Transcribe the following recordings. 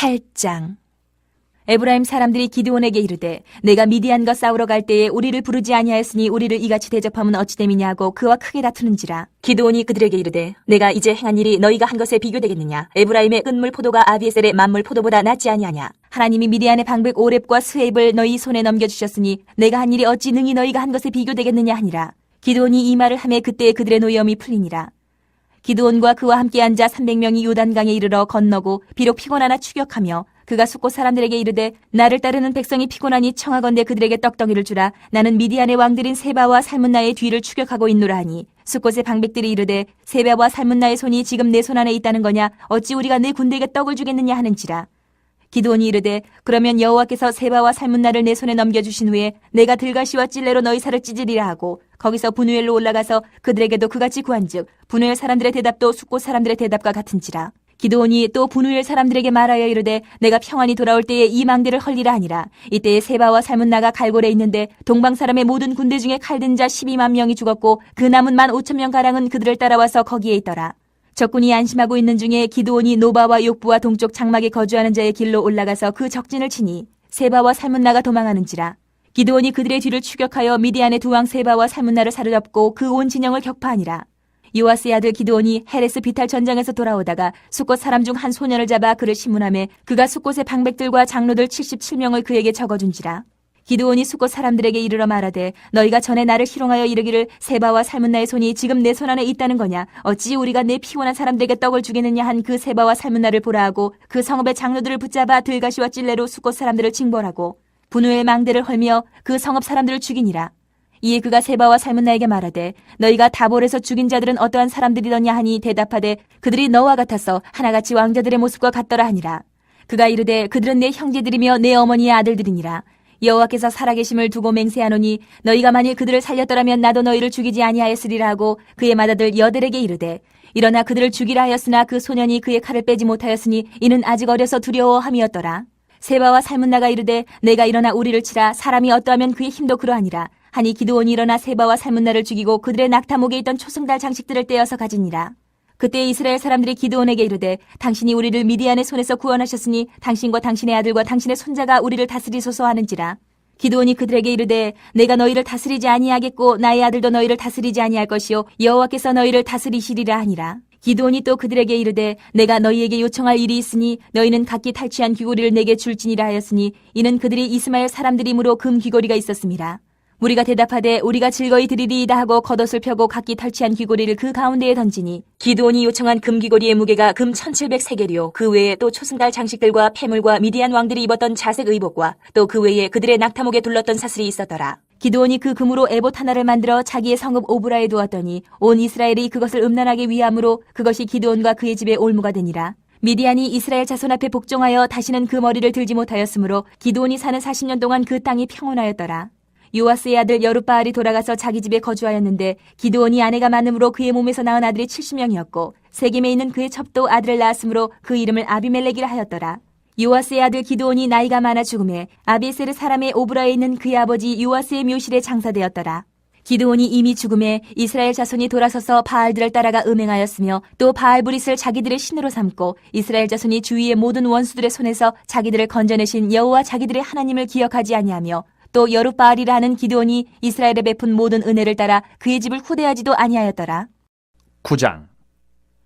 8장. 에브라임 사람들이 기드온에게 이르되 내가 미디안과 싸우러 갈 때에 우리를 부르지 아니하였으니 우리를 이같이 대접하면 어찌 됨이냐 하고 그와 크게 다투는지라. 기드온이 그들에게 이르되 내가 이제 행한 일이 너희가 한 것에 비교되겠느냐. 에브라임의 끝물 포도가 아비에셀의 만물 포도보다 낫지 아니하냐. 하나님이 미디안의 방백 오렙과 스웨입을 너희 손에 넘겨주셨으니 내가 한 일이 어찌 능히 너희가 한 것에 비교되겠느냐 하니라. 기드온이 이 말을 하매 그때에 그들의 노여움이 풀리니라. 기드온과 그와 함께 앉아 300명이 요단강에 이르러 건너고 비록 피곤하나 추격하며 그가 숫곳 사람들에게 이르되 나를 따르는 백성이 피곤하니 청하건대 그들에게 떡덩이를 주라. 나는 미디안의 왕들인 세바와 살문나의 뒤를 추격하고 있노라 하니 숫곳의 방백들이 이르되 세바와 살문나의 손이 지금 내 손 안에 있다는 거냐. 어찌 우리가 내 군대에게 떡을 주겠느냐 하는지라. 기드온이 이르되 그러면 여호와께서 세바와 살문나를 내 손에 넘겨주신 후에 내가 들가시와 찔레로 너희 살을 찢으리라 하고 거기서 분우엘로 올라가서 그들에게도 그같이 구한즉 분우엘 사람들의 대답도 숫곳 사람들의 대답과 같은지라. 기드온이 또 분우엘 사람들에게 말하여 이르되 내가 평안히 돌아올 때에 이 망대를 헐리라 하니라. 이때에 세바와 살문나가 갈골에 있는데 동방 사람의 모든 군대 중에 칼든 자 12만 명이 죽었고 그 남은 15,000명 그들을 따라와서 거기에 있더라. 적군이 안심하고 있는 중에 기드온이 노바와 욕부와 동쪽 장막에 거주하는 자의 길로 올라가서 그 적진을 치니 세바와 살문나가 도망하는지라. 기드온이 그들의 뒤를 추격하여 미디안의 두 왕 세바와 살문나를 사로잡고 그 온 진영을 격파하니라. 요아스의 아들 기드온이 헤레스 비탈 전장에서 돌아오다가 숫곳 사람 중 한 소년을 잡아 그를 신문하매 그가 숫곳의 방백들과 장로들 77명을 그에게 적어준지라. 기드온이 숫곳 사람들에게 이르러 말하되 너희가 전에 나를 희롱하여 이르기를 세바와 살문나의 손이 지금 내 손 안에 있다는 거냐. 어찌 우리가 내 피곤한 사람들에게 떡을 주겠느냐 한 그 세바와 살문나를 보라 하고 그 성읍의 장로들을 붙잡아 들가시와 찔레로 숫곳 사람들을 징벌하고 분우엘 망대를 헐며 그 성읍 사람들을 죽이니라. 이에 그가 세바와 살문나에게 말하되 너희가 다볼에서 죽인 자들은 어떠한 사람들이더냐 하니 대답하되 그들이 너와 같아서 하나같이 왕자들의 모습과 같더라 하니라. 그가 이르되 그들은 내 형제들이며 내 어머니의 아들들이니라. 여호와께서 살아계심을 두고 맹세하노니 너희가 만일 그들을 살렸더라면 나도 너희를 죽이지 아니하였으리라 하고 그의 맏아들 여델에게 이르되 일어나 그들을 죽이라 하였으나 그 소년이 그의 칼을 빼지 못하였으니 이는 아직 어려서 두려워함이었더라. 세바와 살문나가 이르되 내가 일어나 우리를 치라. 사람이 어떠하면 그의 힘도 그러하니라. 하니 기드온이 일어나 세바와 살문나를 죽이고 그들의 낙타목에 있던 초승달 장식들을 떼어서 가지니라. 그때 이스라엘 사람들이 기드온에게 이르되 당신이 우리를 미디안의 손에서 구원하셨으니 당신과 당신의 아들과 당신의 손자가 우리를 다스리소서 하는지라. 기드온이 그들에게 이르되 내가 너희를 다스리지 아니하겠고 나의 아들도 너희를 다스리지 아니할 것이요 여호와께서 너희를 다스리시리라 하니라. 기드온이 또 그들에게 이르되 내가 너희에게 요청할 일이 있으니 너희는 각기 탈취한 귀고리를 내게 줄지니라 하였으니 이는 그들이 이스마엘 사람들이므로 금 귀고리가 있었음이라. 우리가 대답하되 우리가 즐거이 드리리이다 하고 겉옷을 펴고 각기 탈취한 귀고리를 그 가운데에 던지니 기드온이 요청한 금 귀고리의 무게가 금 1700세겔이요 그 외에 또 초승달 장식들과 폐물과 미디안 왕들이 입었던 자색 의복과 또 그 외에 그들의 낙타목에 둘렀던 사슬이 있었더라. 기드온이 그 금으로 에봇 하나를 만들어 자기의 성읍 오브라에 두었더니 온 이스라엘이 그것을 음란하게 위함으로 그것이 기드온과 그의 집에 올무가 되니라. 미디안이 이스라엘 자손 앞에 복종하여 다시는 그 머리를 들지 못하였으므로 기드온이 사는 40년 동안 그 땅이 평온하였더라. 요아스의 아들 여룻바알이 돌아가서 자기 집에 거주하였는데 기드온이 아내가 많음으로 그의 몸에서 낳은 아들이 70명이었고 세겜에 있는 그의 첩도 아들을 낳았으므로 그 이름을 아비멜렉이라 하였더라. 요아스의 아들 기드온이 나이가 많아 죽음에 아비에셀의 사람의 오브라에 있는 그의 아버지 요아스의 묘실에 장사되었더라. 기드온이 이미 죽음에 이스라엘 자손이 돌아서서 바알들을 따라가 음행하였으며 또 바알브릿을 자기들의 신으로 삼고 이스라엘 자손이 주위의 모든 원수들의 손에서 자기들을 건져내신 여호와 자기들의 하나님을 기억하지 아니하며 또 여룻바알이라 하는 기드온이 이스라엘에 베푼 모든 은혜를 따라 그의 집을 후대하지도 아니하였더라. 9장.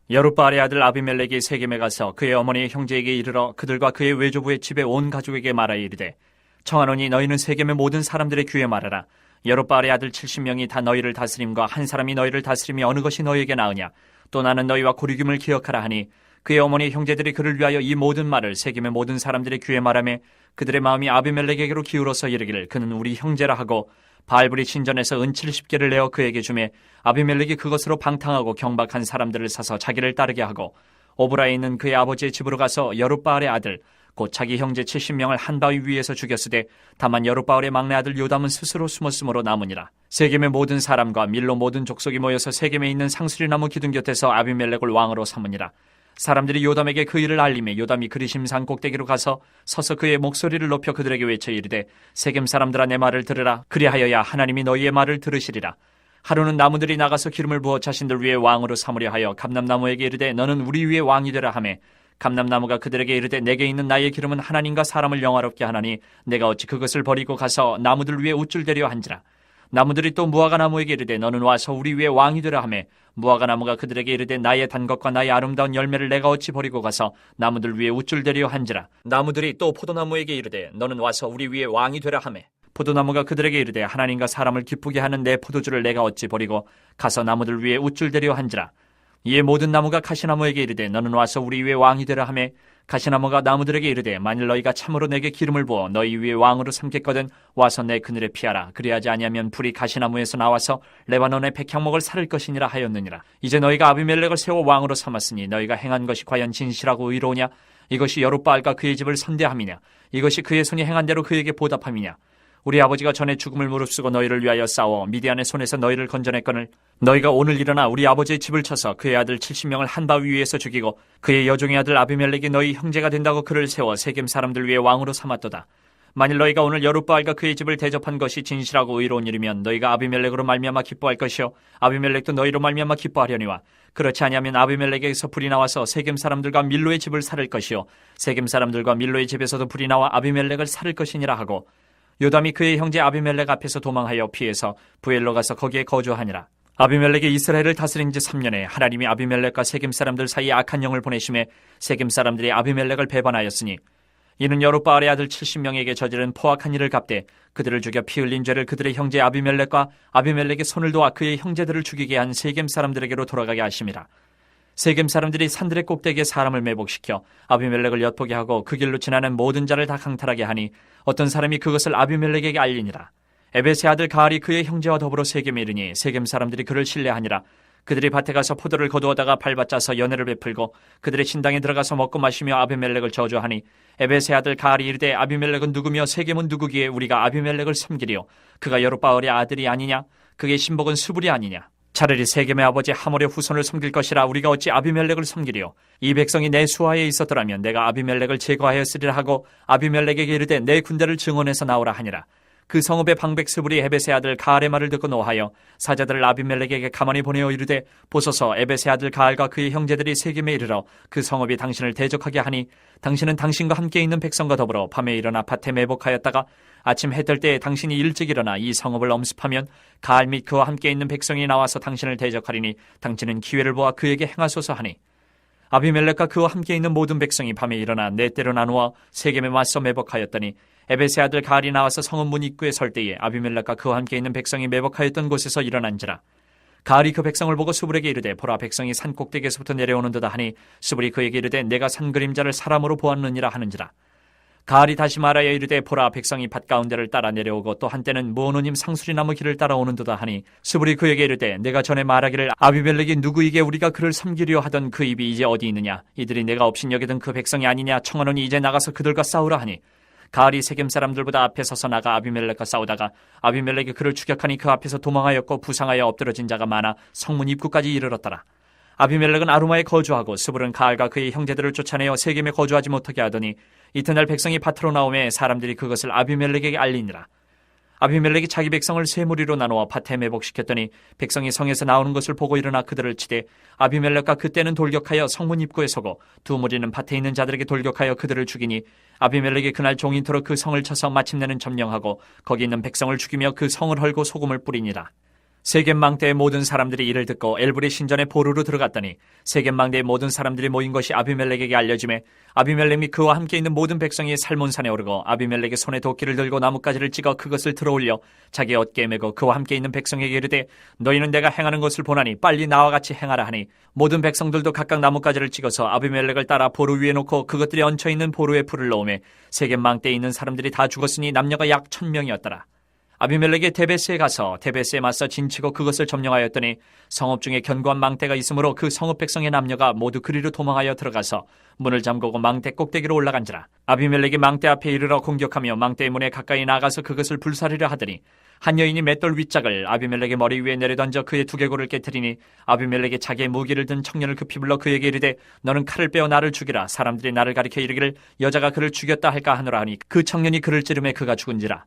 여룻바알의 아들 아비멜렉이 세겜에 가서 그의 어머니의 형제에게 이르러 그들과 그의 외조부의 집에 온 가족에게 말하여 이르되 청하노니 너희는 세겜의 모든 사람들의 귀에 말하라. 여룻바알의 아들 70명이 다 너희를 다스림과 한 사람이 너희를 다스림이 어느 것이 너희에게 나으냐. 또 나는 너희와 고리김을 기억하라 하니 그의 어머니 형제들이 그를 위하여 이 모든 말을 세겜의 모든 사람들의 귀에 말하며 그들의 마음이 아비멜렉에게로 기울어서 이르기를 그는 우리 형제라 하고 바알브릿 신전에서 은 70개를 내어 그에게 주매 아비멜렉이 그것으로 방탕하고 경박한 사람들을 사서 자기를 따르게 하고 오브라에 있는 그의 아버지의 집으로 가서 여룻바알의 아들 곧 자기 형제 70명을 한 바위 위에서 죽였으되 다만 여룻바알의 막내 아들 요담은 스스로 숨었으므로 남으니라. 세겜의 모든 사람과 밀로 모든 족속이 모여서 세겜에 있는 상수리나무 기둥 곁에서 아비멜렉을 왕으로 삼으니라. 사람들이 요담에게 그 일을 알리매 요담이 그리심산 꼭대기로 가서 서서 그의 목소리를 높여 그들에게 외쳐 이르되 세겜 사람들아 내 말을 들으라. 그리하여야 하나님이 너희의 말을 들으시리라. 하루는 나무들이 나가서 기름을 부어 자신들 위에 왕으로 삼으려 하여 감람나무에게 이르되 너는 우리 위에 왕이 되라 하매 감람나무가 그들에게 이르되 내게 있는 나의 기름은 하나님과 사람을 영화롭게 하나니 내가 어찌 그것을 버리고 가서 나무들 위에 우쭐대려 한지라. 나무들이 또 무화과 나무에게 이르되 너는 와서 우리 위에 왕이 되라 하며 무화과 나무가 그들에게 이르되 나의 단 것과 나의 아름다운 열매를 내가 어찌 버리고 가서 나무들 위에 우쭐대려 한지라. 나무들이 또 포도나무에게 이르되 너는 와서 우리 위에 왕이 되라 하며 포도나무가 그들에게 이르되 하나님과 사람을 기쁘게 하는 내 포도주를 내가 어찌 버리고 가서 나무들 위에 우쭐대려 한지라. 이에 모든 나무가 가시나무에게 이르되 너는 와서 우리 위에 왕이 되라 하며 가시나무가 나무들에게 이르되 만일 너희가 참으로 내게 기름을 부어 너희 위에 왕으로 삼겠거든 와서 내 그늘에 피하라. 그리하지 아니하면 불이 가시나무에서 나와서 레바논의 백향목을 살을 것이니라 하였느니라. 이제 너희가 아비멜렉을 세워 왕으로 삼았으니 너희가 행한 것이 과연 진실하고 의로우냐? 이것이 여룻바알과 그의 집을 선대함이냐? 이것이 그의 손이 행한 대로 그에게 보답함이냐? 우리 아버지가 전에 죽음을 무릅쓰고 너희를 위하여 싸워 미디안의 손에서 너희를 건져냈거늘 너희가 오늘 일어나 우리 아버지의 집을 쳐서 그의 아들 70명을 한 바위 위에서 죽이고 그의 여종의 아들 아비멜렉이 너희 형제가 된다고 그를 세워 세겜 사람들 위에 왕으로 삼았도다. 만일 너희가 오늘 여룻바알과 그의 집을 대접한 것이 진실하고 의로운 일이면 너희가 아비멜렉으로 말미암아 기뻐할 것이요 아비멜렉도 너희로 말미암아 기뻐하려니와 그렇지 아니하면 아비멜렉에게서 불이 나와서 세겜 사람들과 밀로의 집을 살을 것이요 세겜 사람들과 밀로의 집에서도 불이 나와 아비멜렉을 살을 것이니라 하고 요담이 그의 형제 아비멜렉 앞에서 도망하여 피해서 부엘로 가서 거기에 거주하니라. 아비멜렉이 이스라엘을 다스린 지 3년에 하나님이 아비멜렉과 세겜 사람들 사이에 악한 영을 보내심에 세겜 사람들이 아비멜렉을 배반하였으니 이는 여룻바알의 아들 70명에게 저지른 포악한 일을 갚되 그들을 죽여 피 흘린 죄를 그들의 형제 아비멜렉과 아비멜렉의 손을 도와 그의 형제들을 죽이게 한 세겜 사람들에게로 돌아가게 하심이라. 세겜 사람들이 산들의 꼭대기에 사람을 매복시켜 아비멜렉을 엿보게 하고 그 길로 지나는 모든 자를 다 강탈하게 하니 어떤 사람이 그것을 아비멜렉에게 알리니라. 에벳의 아들 가알이 그의 형제와 더불어 세겜에 이르니 세겜 사람들이 그를 신뢰하니라. 그들이 밭에 가서 포도를 거두어다가 밟아짜서 연회를 베풀고 그들의 신당에 들어가서 먹고 마시며 아비멜렉을 저주하니 에벳의 아들 가알이 이르되 아비멜렉은 누구며 세겜은 누구기에 우리가 아비멜렉을 섬기리요 그가 여룻바알의 아들이 아니냐 그의 신복은 수불이 아니냐 차라리 세겜의 아버지 하몰의 후손을 섬길 것이라 우리가 어찌 아비멜렉을 섬기리요 이 백성이 내 수하에 있었더라면 내가 아비멜렉을 제거하였으리라 하고 아비멜렉에게 이르되 내 군대를 증원해서 나오라 하니라. 그 성읍의 방백 스불이 에벳의 아들 가알의 말을 듣고 노하여 사자들을 아비멜렉에게 가만히 보내어 이르되 보소서 에벳의 아들 가알과 그의 형제들이 세겜에 이르러 그 성읍이 당신을 대적하게 하니 당신은 당신과 함께 있는 백성과 더불어 밤에 일어나 밭에 매복하였다가 아침 해 뜰 때에 당신이 일찍 일어나 이 성읍을 엄습하면 가알 및 그와 함께 있는 백성이 나와서 당신을 대적하리니 당신은 기회를 보아 그에게 행하소서 하니 아비멜렉과 그와 함께 있는 모든 백성이 밤에 일어나 네 때로 나누어 세겜에 맞서 매복하였더니 에벳의 아들 가알이 나와서 성읍 문 입구에 설 때에 아비멜렉과 그와 함께 있는 백성이 매복하였던 곳에서 일어난지라. 가알이 그 백성을 보고 수불에게 이르되 보라 백성이 산 꼭대기에서부터 내려오는도다 하니 수불이 그에게 이르되 내가 산 그림자를 사람으로 보았느니라 하는지라. 가알이 다시 말하여 이르되 보라 백성이 밭 가운데를 따라 내려오고 또 한때는 무오노님 상수리나무 길을 따라오는도다 하니 수불이 그에게 이르되 내가 전에 말하기를 아비멜렉이 누구이게 우리가 그를 섬기려 하던 그 입이 이제 어디 있느냐 이들이 내가 업신여기던 그 백성이 아니냐 청하노니 이제 나가서 그들과 싸우라 하니 가알이 세겜 사람들보다 앞에 서서 나가 아비멜렉과 싸우다가 아비멜렉이 그를 추격하니 그 앞에서 도망하였고 부상하여 엎드러진 자가 많아 성문 입구까지 이르렀더라. 아비멜렉은 아루마에 거주하고 스불은 가알과 그의 형제들을 쫓아내어 세겜에 거주하지 못하게 하더니 이튿날 백성이 밭으로 나오매 사람들이 그것을 아비멜렉에게 알리니라. 아비멜렉이 자기 백성을 세 무리로 나누어 밭에 매복시켰더니 백성이 성에서 나오는 것을 보고 일어나 그들을 치되 아비멜렉과 그때는 돌격하여 성문 입구에 서고 두 무리는 밭에 있는 자들에게 돌격하여 그들을 죽이니 아비멜렉이 그날 종인토록 그 성을 쳐서 마침내는 점령하고 거기 있는 백성을 죽이며 그 성을 헐고 소금을 뿌리니라. 세겜 망대의 모든 사람들이 이를 듣고 엘불의 신전에 보루로 들어갔더니 세겜 망대의 모든 사람들이 모인 것이 아비멜렉에게 알려지매 아비멜렉 및 그와 함께 있는 모든 백성이 살몬산에 오르고 아비멜렉의 손에 도끼를 들고 나뭇가지를 찍어 그것을 들어올려 자기 어깨에 메고 그와 함께 있는 백성에게 이르되 너희는 내가 행하는 것을 보나니 빨리 나와 같이 행하라 하니 모든 백성들도 각각 나뭇가지를 찍어서 아비멜렉을 따라 보루 위에 놓고 그것들이 얹혀있는 보루에 불을 넣으매 세겜 망대에 있는 사람들이 다 죽었으니 남녀가 약 1000명이었더라. 아비멜렉이 데베스에 가서 데베스에 맞서 진치고 그것을 점령하였더니 성읍 중에 견고한 망대가 있으므로 그 성읍 백성의 남녀가 모두 그리로 도망하여 들어가서 문을 잠그고 망대 꼭대기로 올라간지라. 아비멜렉이 망대 앞에 이르러 공격하며 망대의 문에 가까이 나가서 그것을 불사르려 하더니 한 여인이 맷돌 윗짝을 아비멜렉의 머리 위에 내려던져 그의 두개골을 깨트리니 아비멜렉이 자기의 무기를 든 청년을 급히 불러 그에게 이르되 너는 칼을 빼어 나를 죽이라. 사람들이 나를 가리켜 이르기를 여자가 그를 죽였다 할까 하노라 하니 그 청년이 그를 찌르매 그가 죽은지라.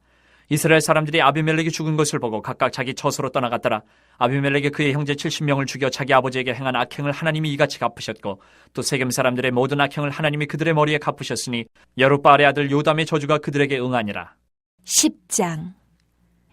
이스라엘 사람들이 아비멜렉이 죽은 것을 보고 각각 자기 처소로 떠나갔더라. 아비멜렉이 그의 형제 70명을 죽여 자기 아버지에게 행한 악행을 하나님이 이같이 갚으셨고 또 세겜 사람들의 모든 악행을 하나님이 그들의 머리에 갚으셨으니 여룻바알의 아들 요담의 저주가 그들에게 응하니라. 10장.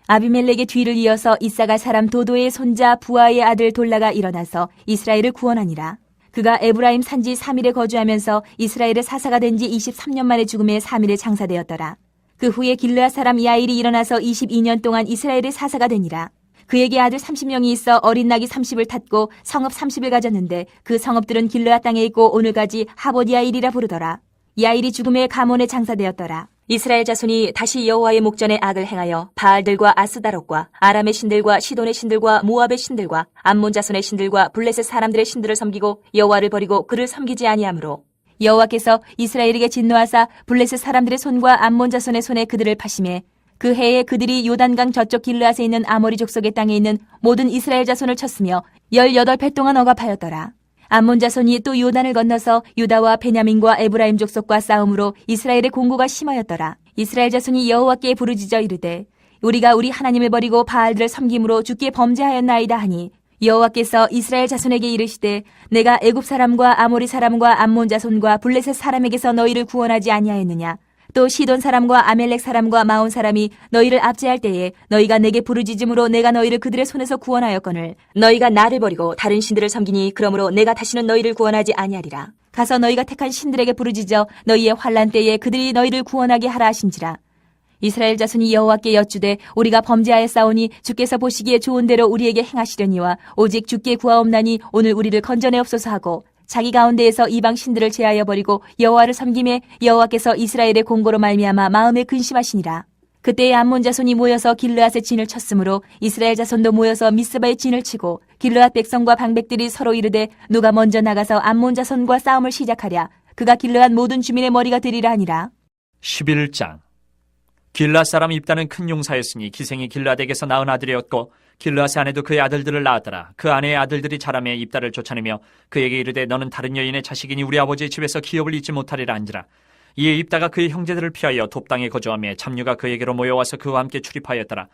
아비멜렉의 뒤를 이어서 이사갈 사람 도도의 손자 부하의 아들 돌라가 일어나서 이스라엘을 구원하니라. 그가 에브라임 산지 3일에 거주하면서 이스라엘의 사사가 된 지 23년 만에 죽음에 3일에 장사되었더라. 그 후에 길르앗 사람 야일이 일어나서 22년 동안 이스라엘의 사사가 되니라. 그에게 아들 30명이 있어 어린 낙이 30을 탔고 성읍 30을 가졌는데 그 성읍들은 길르앗 땅에 있고 오늘까지 하봇 야일이라 부르더라. 야일이 죽음에 가몬에 장사되었더라. 이스라엘 자손이 다시 여호와의 목전에 악을 행하여 바알들과 아스다롯과 아람의 신들과 시돈의 신들과 모압의 신들과 암몬 자손의 신들과 블레셋 사람들의 신들을 섬기고 여호와를 버리고 그를 섬기지 아니하므로 여호와께서 이스라엘에게 진노하사 블레셋 사람들의 손과 암몬 자손의 손에 그들을 파심해 그 해에 그들이 요단강 저쪽 길르앗에 있는 아모리 족속의 땅에 있는 모든 이스라엘 자손을 쳤으며 18배 동안 억압하였더라. 암몬 자손이 또 요단을 건너서 유다와 베냐민과 에브라임 족속과 싸움으로 이스라엘의 공고가 심하였더라. 이스라엘 자손이 여호와께 부르짖어 이르되 우리가 우리 하나님을 버리고 바알들을 섬김으로 주께 범죄하였나이다 하니 여호와께서 이스라엘 자손에게 이르시되 내가 애굽 사람과 아모리 사람과 암몬 자손과 블레셋 사람에게서 너희를 구원하지 아니하였느냐. 또 시돈 사람과 아멜렉 사람과 마온 사람이 너희를 압제할 때에 너희가 내게 부르짖음으로 내가 너희를 그들의 손에서 구원하였거늘 너희가 나를 버리고 다른 신들을 섬기니 그러므로 내가 다시는 너희를 구원하지 아니하리라. 가서 너희가 택한 신들에게 부르짖어 너희의 환난 때에 그들이 너희를 구원하게 하라 하신지라. 이스라엘 자손이 여호와께 여쭈되 우리가 범죄하였사오니 주께서 보시기에 좋은 대로 우리에게 행하시려니와 오직 주께 구하옵나니 오늘 우리를 건져내옵소서 하고 자기 가운데에서 이방 신들을 제하여 버리고 여호와를 섬김에 여호와께서 이스라엘의 공고로 말미암아 마음에 근심하시니라. 그때에 암몬 자손이 모여서 길르앗의 진을 쳤으므로 이스라엘 자손도 모여서 미스바의 진을 치고 길르앗 백성과 방백들이 서로 이르되 누가 먼저 나가서 암몬 자손과 싸움을 시작하랴. 그가 길르앗 모든 주민의 머리가 되리라 하니라. 11장. 길르앗 사람 입다는 큰 용사였으니 기생이 길르앗에게서 낳은 아들이었고 길르앗의 아내도 그의 아들들을 낳았더라. 그 아내의 아들들이 자라매 입다를 쫓아내며 그에게 이르되 너는 다른 여인의 자식이니 우리 아버지의 집에서 기업을 잊지 못하리라 한지라. 이에 입다가 그의 형제들을 피하여 돕당에 거주하며 잡류가 그에게로 모여와서 그와 함께 출입하였더라.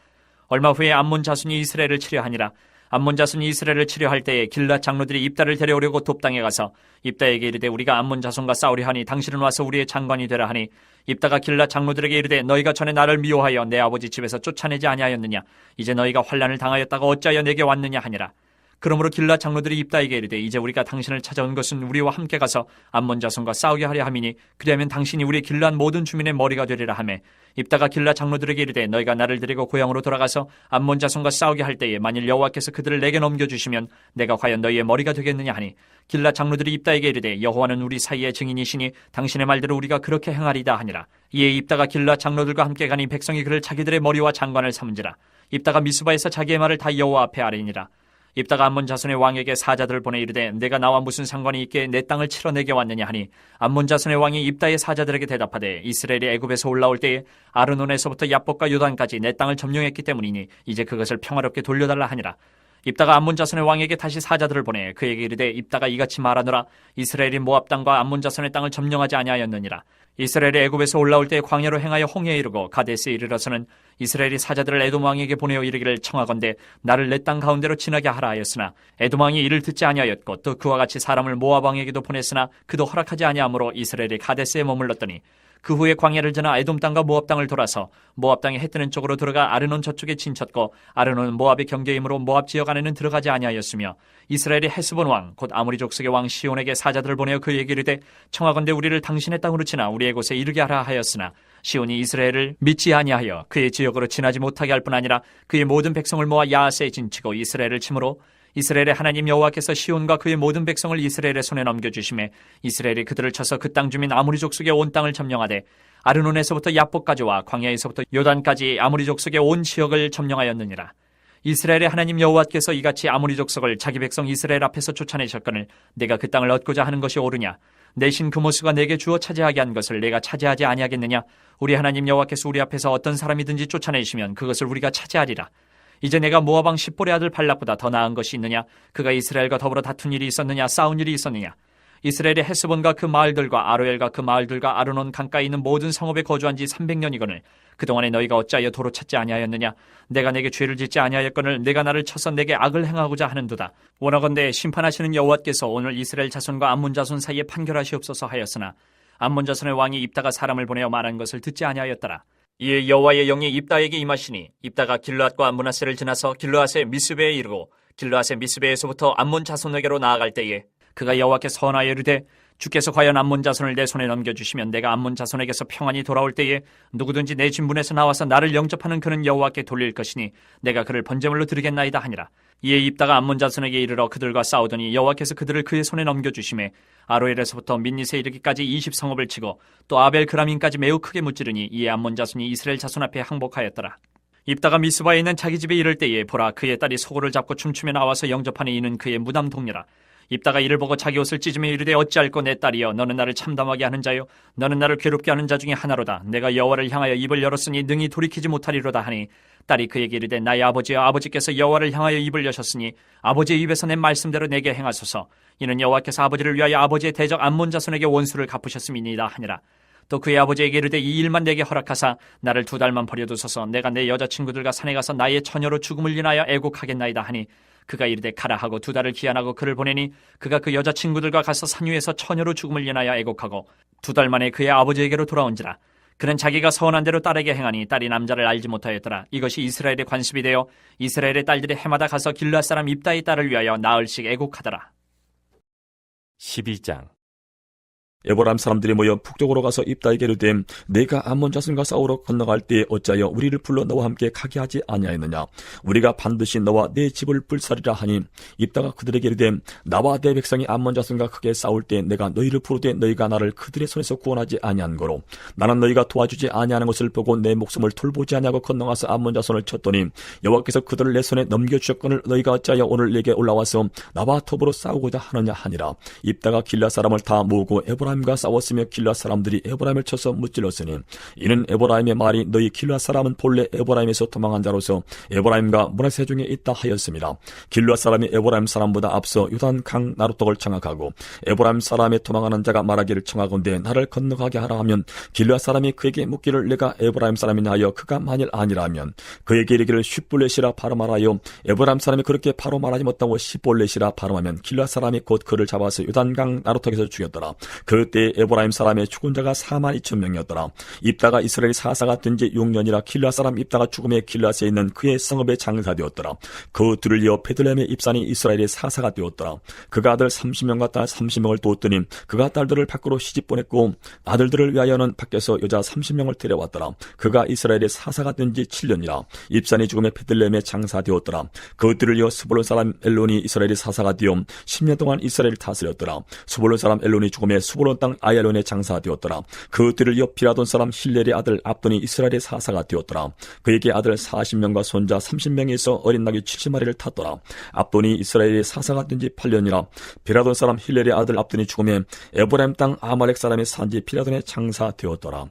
얼마 후에 암몬 자손이 이스라엘을 치려하니라. 암몬 자손이 이스라엘을 치려할 때에 길르앗 장로들이 입다를 데려오려고 돕당에 가서 입다에게 이르되 우리가 암몬 자손과 싸우려 하니 당신은 와서 우리의 장관이 되라 하니 입다가 길르앗 장로들에게 이르되 너희가 전에 나를 미워하여 내 아버지 집에서 쫓아내지 아니하였느냐. 이제 너희가 환난을 당하였다가 어찌하여 내게 왔느냐 하니라. 그러므로 길르앗 장로들이 입다에게 이르되 이제 우리가 당신을 찾아온 것은 우리와 함께 가서 암몬 자손과 싸우게 하려 함이니 그리하면 당신이 우리 길르앗 모든 주민의 머리가 되리라 하매 입다가 길르앗 장로들에게 이르되 너희가 나를 데리고 고향으로 돌아가서 암몬 자손과 싸우게 할 때에 만일 여호와께서 그들을 내게 넘겨주시면 내가 과연 너희의 머리가 되겠느냐 하니 길르앗 장로들이 입다에게 이르되 여호와는 우리 사이의 증인이시니 당신의 말대로 우리가 그렇게 행하리다 하니라. 이에 입다가 길르앗 장로들과 함께 가니 백성이 그를 자기들의 머리와 장관을 삼은지라. 입다가 미스바에서 자기의 말을 다 여호와 앞에 아뢰니라. 입다가 암몬 자손의 왕에게 사자들을 보내 이르되 내가 나와 무슨 상관이 있게 내 땅을 치러 내게 왔느냐 하니 암몬 자손의 왕이 입다의 사자들에게 대답하되 이스라엘이 애굽에서 올라올 때에 아르논에서부터 야복과 요단까지 내 땅을 점령했기 때문이니 이제 그것을 평화롭게 돌려달라 하니라. 입다가 암몬 자손의 왕에게 다시 사자들을 보내 그에게 이르되 입다가 이같이 말하노라. 이스라엘이 모압 땅과 암몬 자손의 땅을 점령하지 아니하였느니라. 이스라엘이 애굽에서 올라올 때 광야로 행하여 홍해에 이르고 가데스에 이르러서는 이스라엘이 사자들을 에돔 왕에게 보내어 이르기를 청하건대 나를 내 땅 가운데로 지나게 하라 하였으나 에돔 왕이 이를 듣지 아니하였고 또 그와 같이 사람을 모압 왕에게도 보냈으나 그도 허락하지 아니하므로 이스라엘이 가데스에 머물렀더니 그 후에 광야를 지나 에돔 땅과 모압 땅을 돌아서 모압 땅의 해 뜨는 쪽으로 들어가 아르논 저쪽에 진쳤고 아르논은 모압의 경계이므로 모압 지역 안에는 들어가지 아니하였으며 이스라엘이 헤스본 왕 곧 아모리 족속의 왕 시온에게 사자들을 보내어 그에게 이르되 청하건대 우리를 당신의 땅으로 지나 우리의 곳에 이르게 하라 하였으나 시온이 이스라엘을 믿지 아니하여 그의 지역으로 지나지 못하게 할 뿐 아니라 그의 모든 백성을 모아 야하스에 진치고 이스라엘을 치므로 이스라엘의 하나님 여호와께서 시온과 그의 모든 백성을 이스라엘의 손에 넘겨주심에 이스라엘이 그들을 쳐서 그 땅 주민 아모리 족속의 온 땅을 점령하되 아르논에서부터 야복까지와 광야에서부터 요단까지 아모리 족속의 온 지역을 점령하였느니라. 이스라엘의 하나님 여호와께서 이같이 아모리 족속을 자기 백성 이스라엘 앞에서 쫓아내셨거늘 내가 그 땅을 얻고자 하는 것이 옳으냐. 내 신 그모스가 내게 주어 차지하게 한 것을 내가 차지하지 아니하겠느냐. 우리 하나님 여호와께서 우리 앞에서 어떤 사람이든지 쫓아내시면 그것을 우리가 차지하리라. 이제 내가 모압 왕 십볼의 아들 발락보다 더 나은 것이 있느냐. 그가 이스라엘과 더불어 다툰 일이 있었느냐 싸운 일이 있었느냐. 이스라엘의 헤스본과 그 마을들과 아로엘과 그 마을들과 아르논 강가에 있는 모든 성읍에 거주한 지 300년이거늘 그동안에 너희가 어찌하여 도로 찾지 아니하였느냐? 내가 내게 죄를 짓지 아니하였거늘 내가 나를 쳐서 내게 악을 행하고자 하는도다. 원하건대 심판하시는 여호와께서 오늘 이스라엘 자손과 암몬 자손 사이에 판결하시옵소서 하였으나 암몬 자손의 왕이 입다가 사람을 보내어 말한 것을 듣지 아니하였더라. 이에 여호와의 영이 입다에게 임하시니 입다가 길르앗과 므낫세를 지나서 길르앗의 미스베에 이르고 길르앗의 미스베에서부터 암몬 자손에게로 나아갈 때에 그가 여호와께 선하여 이르되 주께서 과연 암몬 자손을 내 손에 넘겨주시면 내가 암몬 자손에게서 평안히 돌아올 때에 누구든지 내 진분에서 나와서 나를 영접하는 그는 여호와께 돌릴 것이니 내가 그를 번제물로 드리겠나이다 하니라. 이에 입다가 암몬 자손에게 이르러 그들과 싸우더니 여호와께서 그들을 그의 손에 넘겨주심에 아로엘에서부터 민닛에 이르기까지 20성읍을 치고 또 아벨 그라민까지 매우 크게 무찌르니 이에 암몬 자손이 이스라엘 자손 앞에 항복하였더라. 입다가 미스바에 있는 자기 집에 이를 때에 보라 그의 딸이 소고를 잡고 춤추며 나와서 영접하니 이는 그의 무담 동료라. 입다가 이를 보고 자기 옷을 찢으며 이르되 어찌할꼬 내 딸이여 너는 나를 참담하게 하는 자요 너는 나를 괴롭게 하는 자 중에 하나로다. 내가 여호와를 향하여 입을 열었으니 능히 돌이키지 못하리로다 하니 딸이 그에게 이르되 나의 아버지여 아버지께서 여호와를 향하여 입을 여셨으니 아버지의 입에서 낸 말씀대로 내게 행하소서. 이는 여호와께서 아버지를 위하여 아버지의 대적 암몬 자손에게 원수를 갚으셨음이니이다 하니라. 또 그의 아버지에게 이르되 이 일만 내게 허락하사 나를 2달만 버려두소서. 내가 내 여자친구들과 산에 가서 나의 처녀로 죽음을 인하여 애곡하겠나이다 하니 그가 이르되 가라 하고 2달을 기한하고 그를 보내니 그가 그 여자친구들과 가서 산 위에서 처녀로 죽음을 인하여 애곡하고 2달 만에 그의 아버지에게로 돌아온지라. 그는 자기가 서원한 대로 딸에게 행하니 딸이 남자를 알지 못하였더라. 이것이 이스라엘의 관습이 되어 이스라엘의 딸들이 해마다 가서 길르앗 사람 입다의 딸을 위하여 나흘씩 애곡하더라. 12장 에보람 사람들이 모여 북쪽으로 가서 입다에게 이르되 내가 암몬 자손과 싸우러 건너갈 때에 어찌하여 우리를 불러 너와 함께 가게 하지 아니하였느냐? 우리가 반드시 너와 내 집을 불사리라 하니 입다가 그들에게 이르되 나와 내 백성이 암몬 자손과 크게 싸울 때 내가 너희를 부르되 너희가 나를 그들의 손에서 구원하지 아니한 거로 나는 너희가 도와주지 아니하는 것을 보고 내 목숨을 돌보지 아니하고 건너가서 암몬 자손을 쳤더니 여호와께서 그들을 내 손에 넘겨주셨거늘 너희가 어찌하여 오늘 내게 올라와서 나와 더불어 싸우고자 하느냐 하니라. 입다가 길르앗 사람을 다 모으고 에보라임과 싸웠으며 길르앗 사람들이 에보라임을 쳐서 무찔렀으니 이는 에보라임의 말이 너희 길르앗 사람은 본래 에보라임에서 도망한 자로서 에보라임과 므낫세 중에 있다 하였습니다. 길르앗 사람이 에보라임 사람보다 앞서 요단 강 나루떡을 청악하고 에보라임 사람의 도망하는 자가 말하기를 청하건대 나를 건너가게 하라 하면 길르앗 사람이 그에게 묻기를 내가 에보라임 사람이냐 하여 그가 만일 아니라면 그에게 이르기를 쉿볼렛이라 발음하라요. 에보라임 사람이 그렇게 바로 말하지 못하고 시볼렛이라 발음하면 길르앗 사람이 곧 그를 잡아서 요단강 나루떡에서 죽였더라. 그때 에보라임 사람의 죽은 자가 42,000명이었더라. 입다가 이스라엘 사사가 된 지 6년이라 길르앗 사람 입다가 죽음에 길르앗에 있는 그의 성읍에 장사되었더라. 그 둘을 이어 베들레헴의 입산이 이스라엘의 사사가 되었더라. 그가 아들 30명과 딸 30명을 두었더니 그가 딸들을 밖으로 시집 보냈고 아들들을 위하여는 밖에서 여자 30명을 데려왔더라. 그가 이스라엘의 사사가 된 지 7년이라 입산이 죽음에 베들레헴에 장사되었더라. 그들을 이어 스불론 사람 엘론이 이스라엘의 사사가 되어 10년 동안 이스라엘을 다스렸더라. 스불론 사람 엘론이 죽음에 스불론 땅 아얄론에 장사되었더라. 그들을 이어 비라돈 사람 힐렐의 아들 압돈이 이스라엘의 사사가 되었더라. 그에게 아들 40명과 손자 30명이 있어 어린 나귀 70마리를 탔더라. 압돈이 이스라엘의 사사가 된 지 8년이라 비라돈 사람 힐렐의 아들 압돈이 죽음에 에브라임 땅 아말렉 사람이 산지 비라돈에 장사되었더라.